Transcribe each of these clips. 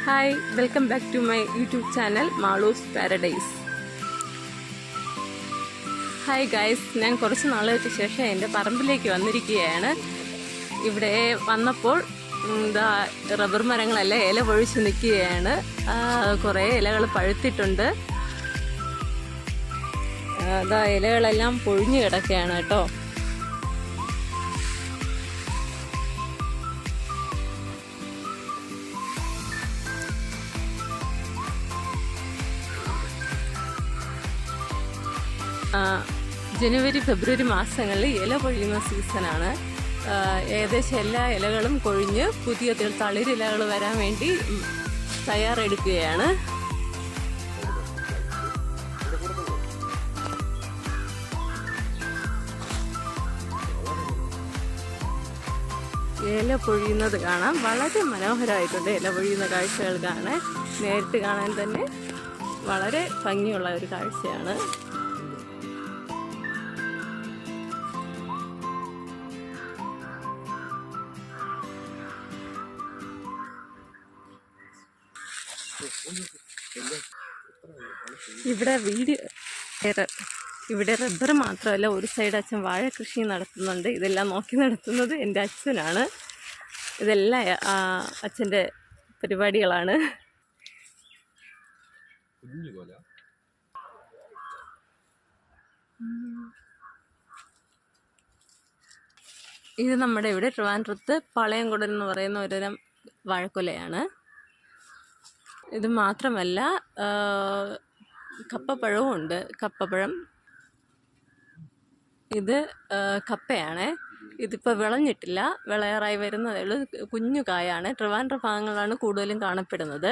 Hi, welcome back to my YouTube channel Malu's paradise. Hi guys, ഞാൻ കുറച്ച് നാളുകൾക്ക് ശേഷം എൻ്റെ പറമ്പിലേക്ക് വന്നിരിക്കുകയാണ്. ഇവിടെ വന്നപ്പോൾ റബ്ബർ മരങ്ങളെല്ലാം ഇല പൊഴിച്ച് നിൽക്കുകയാണ്. കുറേ ഇലകൾ പഴുത്തിട്ടുണ്ട്. ഇലകളെല്ലാം പൊഴിഞ്ഞു കിടക്കുകയാണ് കേട്ടോ. ജനുവരി ഫെബ്രുവരി മാസങ്ങളിൽ ഇല പൊഴിയുന്ന സീസണാണ്. ഏകദേശം എല്ലാ ഇലകളും കൊഴിഞ്ഞ് പുതിയ തളിരിലകൾ വരാൻ വേണ്ടി തയ്യാറെടുക്കുകയാണ്. ഇല പൊഴിയുന്നത് കാണാൻ വളരെ മനോഹരമായിട്ടുണ്ട്. ഇല പൊഴിയുന്ന കാഴ്ചകൾ കാണാൻ നേരിട്ട് കാണാൻ തന്നെ വളരെ ഭംഗിയുള്ള ഒരു കാഴ്ചയാണ്. ഇവിടെ റബ്ബർ മാത്രമല്ല, ഒരു സൈഡ് അച്ഛൻ വാഴ കൃഷി നടത്തുന്നുണ്ട്. ഇതെല്ലാം നോക്കി നടത്തുന്നത് എൻ്റെ അച്ഛനാണ്. ഇതെല്ലാം അച്ഛൻ്റെ പരിപാടികളാണ്. ഇത് നമ്മുടെ ഇവിടെ ട്രിവാൻഡ്രത്ത് പാളയംകുടൽ എന്ന് പറയുന്ന ഒരുതരം വാഴക്കൊലയാണ്. ഇത് മാത്രമല്ല, കപ്പപ്പഴവും ഉണ്ട്. കപ്പപ്പഴം ഇത് കപ്പയാണ്. ഇതിപ്പോൾ വിളഞ്ഞിട്ടില്ല, വിളയാറായി വരുന്നതേ ഉള്ളൂ. കുഞ്ഞു കായാണ്. ട്രിവാൻഡ്രം ഭാഗങ്ങളാണ് കൂടുതലും കാണപ്പെടുന്നത്.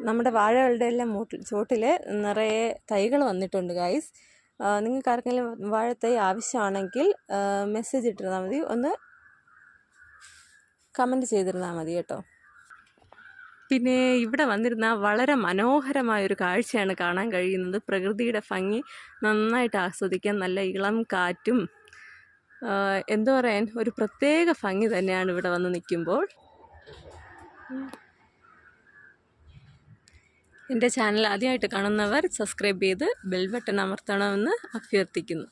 നമ്മുടെ വാഴകളുടെ എല്ലാം ചോട്ടിൽ നിറയെ തൈകൾ വന്നിട്ടുണ്ട് ഗൈസ്. നിങ്ങൾക്ക് ആർക്കെങ്കിലും വാഴത്തൈ ആവശ്യമാണെങ്കിൽ മെസ്സേജ് ഇട്ടിരുന്നാൽ മതി, ഒന്ന് കമൻറ്റ് ചെയ്തിരുന്നാൽ മതി കേട്ടോ. പിന്നെ ഇവിടെ വന്നിരുന്ന വളരെ മനോഹരമായൊരു കാഴ്ചയാണ് കാണാൻ കഴിയുന്നത്. പ്രകൃതിയുടെ ഭംഗി നന്നായിട്ട് ആസ്വദിക്കാൻ നല്ല ഇളം കാറ്റും എന്താ പറയാൻ, ഒരു പ്രത്യേക ഭംഗി തന്നെയാണ് ഇവിടെ വന്ന് നിൽക്കുമ്പോൾ. എൻ്റെ ചാനൽ ആദ്യമായിട്ട് കാണുന്നവർ സബ്സ്ക്രൈബ് ചെയ്ത് ബെൽ ബട്ടൺ അമർത്തണമെന്ന് അഭ്യർത്ഥിക്കുന്നു.